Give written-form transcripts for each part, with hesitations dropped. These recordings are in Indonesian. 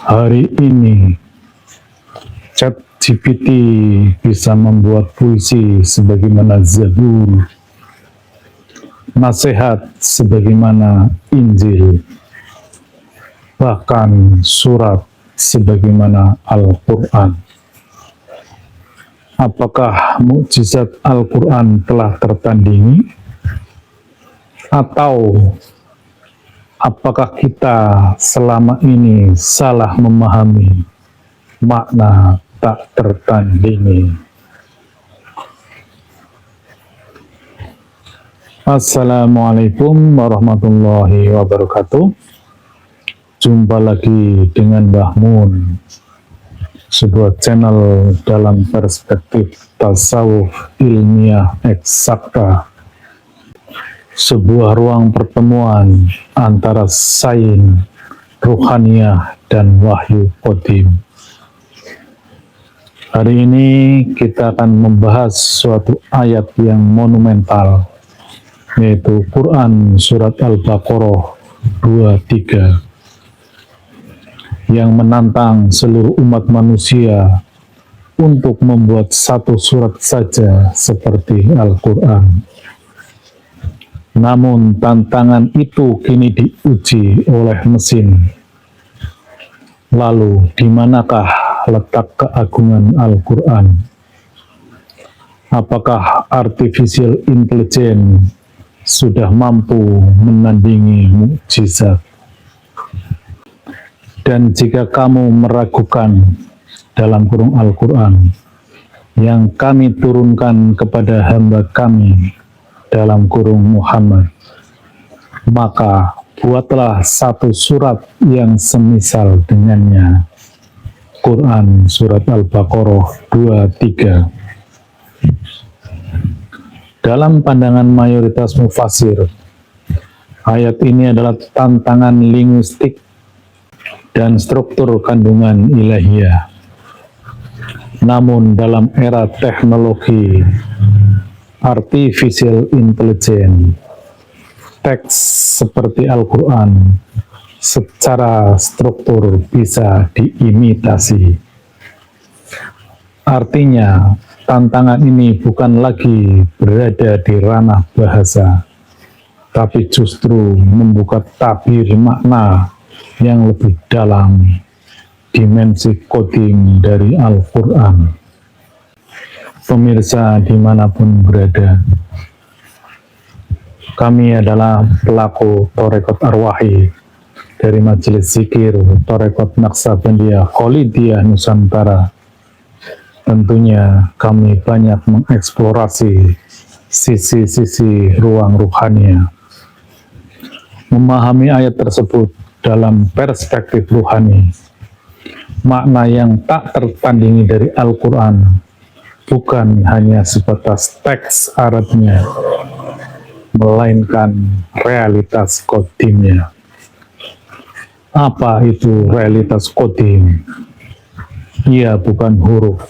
Hari ini ChatGPT bisa membuat puisi sebagaimana Zabur, nasihat sebagaimana Injil, bahkan surat sebagaimana Al-Quran. Apakah mukjizat Al-Quran telah tertandingi? Atau apakah kita selama ini salah memahami makna tak tertandingi? Assalamualaikum warahmatullahi wabarakatuh. Jumpa lagi dengan Mbah Mun, sebuah channel dalam perspektif tasawuf ilmiah eksakta, sebuah ruang pertemuan antara sains, ruhaniyah, dan wahyu qadim. Hari ini kita akan membahas suatu ayat yang monumental, yaitu Quran Surat Al-Baqarah 23, yang menantang seluruh umat manusia untuk membuat satu surat saja seperti Al-Quran. Namun tantangan itu kini diuji oleh mesin. Lalu di manakah letak keagungan Al-Quran? Apakah artificial intelligence sudah mampu menandingi mukjizat? Dan jika kamu meragukan dalam kurung Al-Quran yang kami turunkan kepada hamba kami dalam kurung Muhammad, maka buatlah satu surat yang semisal dengannya. Quran Surat Al-Baqarah 23. Dalam pandangan mayoritas mufasir, ayat ini adalah tantangan linguistik dan struktur kandungan ilahiyah. Namun dalam era teknologi artificial intelligence, teks seperti Al-Quran secara struktur bisa diimitasi. Artinya, tantangan ini bukan lagi berada di ranah bahasa, tapi justru membuka tabir makna yang lebih dalam, dimensi qadim dari Al-Quran. Pemirsa dimanapun berada, kami adalah pelaku Torekot Arwahi dari Majelis Zikir Torekot Naksabandiyah Kholidiyah Nusantara. Tentunya kami banyak mengeksplorasi sisi-sisi ruang ruhania. Memahami ayat tersebut dalam perspektif ruhani, makna yang tak tertandingi dari Al-Quran bukan hanya sebatas teks Arabnya, melainkan realitas qadimnya. Apa itu realitas qadim? Ia bukan huruf,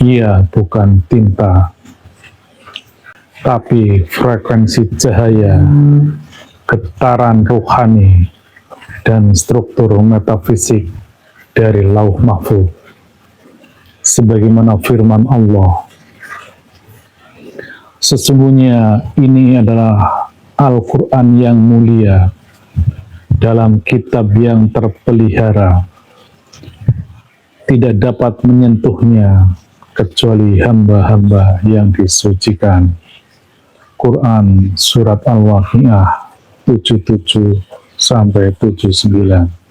ia bukan tinta, tapi frekuensi cahaya, getaran ruhani, dan struktur metafisik dari Lauh Mahfuz. Sebagaimana firman Allah, sesungguhnya ini adalah Al-Quran yang mulia dalam kitab yang terpelihara. Tidak dapat menyentuhnya kecuali hamba-hamba yang disucikan. Quran Surat Al-Waqiah 77 sampai 79.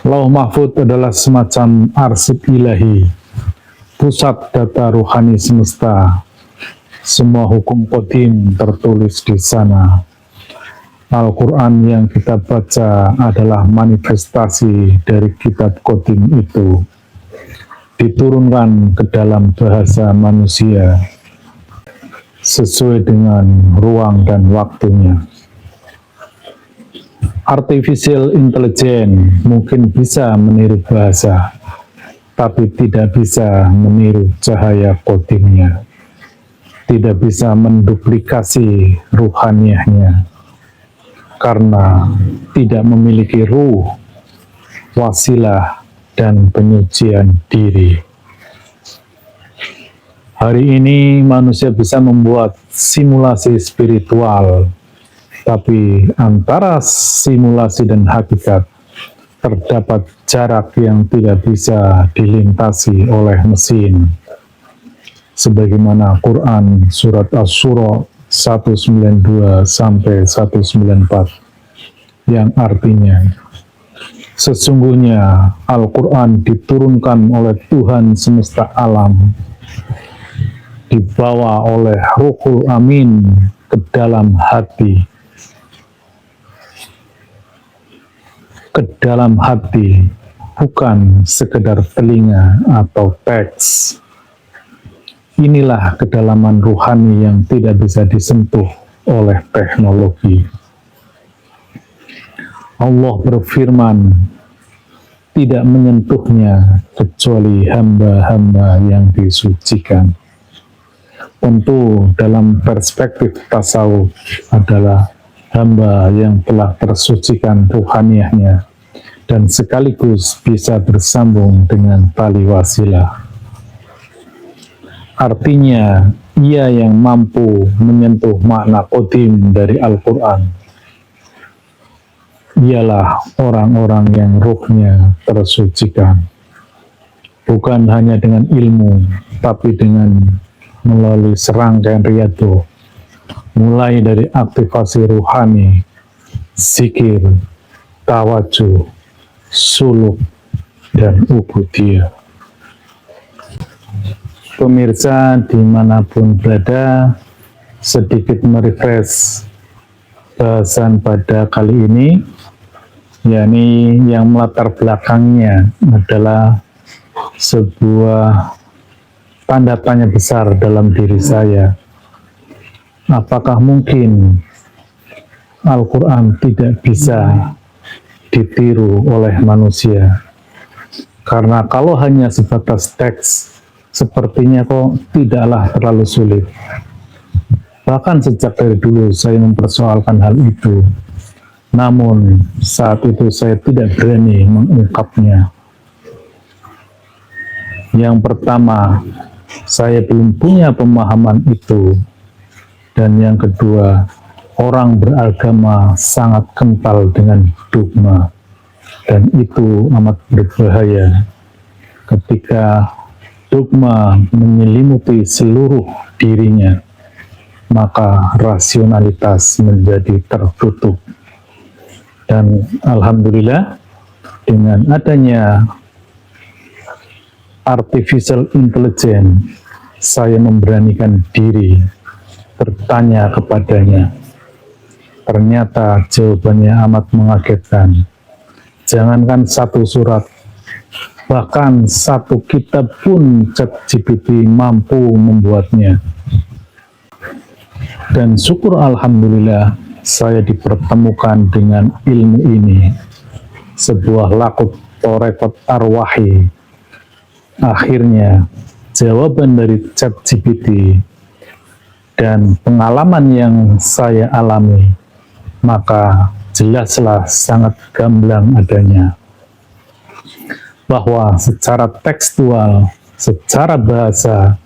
Lauh Mahfuz adalah semacam arsip ilahi, pusat data ruhani semesta. Semua hukum qadim tertulis di sana. Al-Quran yang kita baca adalah manifestasi dari kitab qadim itu, diturunkan ke dalam bahasa manusia sesuai dengan ruang dan waktunya. Artificial intelligence mungkin bisa meniru bahasa, tapi tidak bisa meniru cahaya qadimnya, tidak bisa menduplikasi ruhaniyahnya, karena tidak memiliki ruh wasilah, dan penyucian diri. Hari ini manusia bisa membuat simulasi spiritual, tapi antara simulasi dan hakikat terdapat jarak yang tidak bisa dilintasi oleh mesin. Sebagaimana Quran surat Asy-Syura 192 sampai 194 yang artinya, sesungguhnya Al-Quran diturunkan oleh Tuhan semesta alam, dibawa oleh Ruhul Amin ke dalam hati, bukan sekedar telinga atau teks. Inilah kedalaman ruhani yang tidak bisa disentuh oleh teknologi. Allah berfirman, tidak menyentuhnya kecuali hamba-hamba yang disucikan. Tentu dalam perspektif tasawuf adalah hamba yang telah tersucikan ruhaniyahnya dan sekaligus bisa bersambung dengan tali wasilah. Artinya, ia yang mampu menyentuh makna qadim dari Al-Quran ialah orang-orang yang ruhnya tersucikan, bukan hanya dengan ilmu, tapi dengan melalui serangkaian riyadhah, mulai dari aktivasi ruhani, zikir, tawajuh, suluk, dan ubudiyah. Pemirsa dimanapun berada, sedikit merefresh bahasan pada kali ini, yakni yang melatar belakangnya adalah sebuah tanda tanya besar dalam diri saya. Apakah mungkin Al-Quran tidak bisa ditiru oleh manusia? Karena kalau hanya sebatas teks, sepertinya kok tidaklah terlalu sulit. Bahkan sejak dari dulu saya mempersoalkan hal itu, namun saat itu saya tidak berani mengungkapnya. Yang pertama, saya belum punya pemahaman itu, dan yang kedua, orang beragama sangat kental dengan dogma, dan itu amat berbahaya ketika dogma menyelimuti seluruh dirinya, maka rasionalitas menjadi tertutup. Dan alhamdulillah, dengan adanya artificial intelligence, saya memberanikan diri bertanya kepadanya. Ternyata jawabannya amat mengagetkan. Jangankan satu surat, bahkan satu kitab pun ChatGPT mampu membuatnya. Dan syukur alhamdulillah saya dipertemukan dengan ilmu ini, sebuah lakut torekot arwahi. Akhirnya jawaban dari ChatGPT dan pengalaman yang saya alami, maka jelaslah sangat gamblang adanya bahwa secara tekstual, secara bahasa,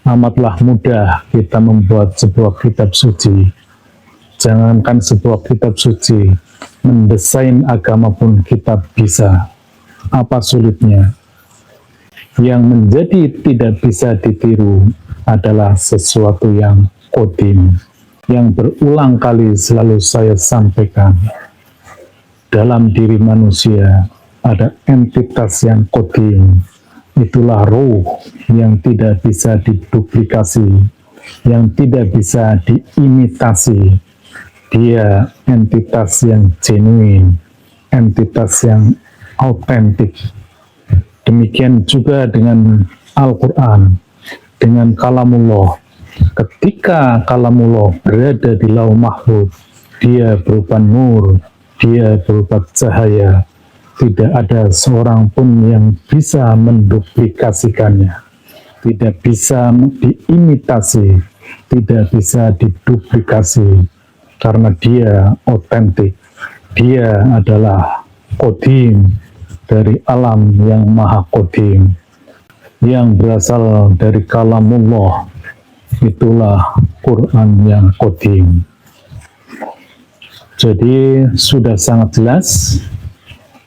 amatlah mudah kita membuat sebuah kitab suci. Jangankan sebuah kitab suci, mendesain agama pun kita bisa. Apa sulitnya? Yang menjadi tidak bisa ditiru adalah sesuatu yang qadim, yang berulang kali selalu saya sampaikan. Dalam diri manusia ada entitas yang qadim, itulah ruh yang tidak bisa diduplikasi, yang tidak bisa diimitasi. Dia entitas yang genuine, entitas yang autentik. Demikian juga dengan Al-Quran, dengan kalamullah. Ketika kalamullah berada di lauh mahfuz, dia berupa nur, dia berupa cahaya. Tidak ada seorang pun yang bisa menduplikasikannya, tidak bisa diimitasi, tidak bisa diduplikasi, karena dia otentik, dia adalah qadim, dari alam yang maha qadim, yang berasal dari kalamullah, itulah Quran yang qadim. Jadi sudah sangat jelas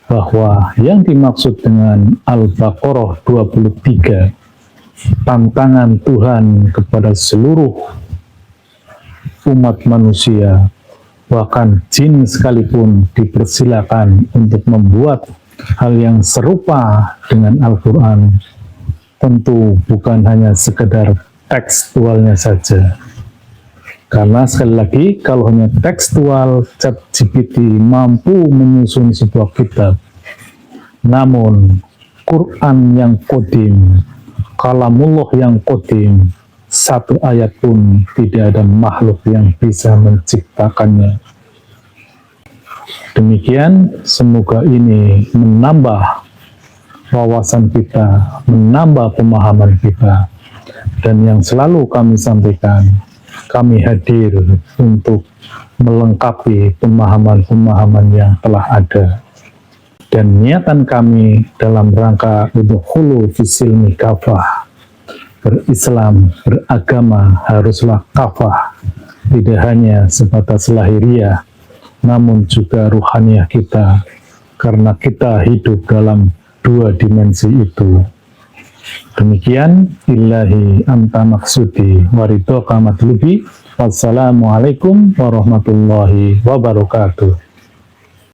bahwa yang dimaksud dengan Al-Baqarah 23, tantangan Tuhan kepada seluruh umat manusia, bahkan jin sekalipun, dipersilakan untuk membuat hal yang serupa dengan Al-Quran. Tentu bukan hanya sekedar tekstualnya saja. Karena sekali lagi, kalau hanya tekstual, ChatGPT mampu menyusun sebuah kitab. Namun, Quran yang qadim, kalamullah yang qadim, satu ayat pun tidak ada makhluk yang bisa menciptakannya. Demikian, semoga ini menambah wawasan kita, menambah pemahaman kita. Dan yang selalu kami sampaikan, kami hadir untuk melengkapi pemahaman-pemahaman yang telah ada. Dan niatan kami dalam rangka udkhulu fisilmi kafah, berislam, beragama haruslah kafah, tidak hanya sebatas lahiriah, namun juga ruhaniah kita, karena kita hidup dalam dua dimensi itu. Demikian, illahi anta maksudi waridhoka matlubi. Wassalamualaikum warahmatullahi wabarakatuh.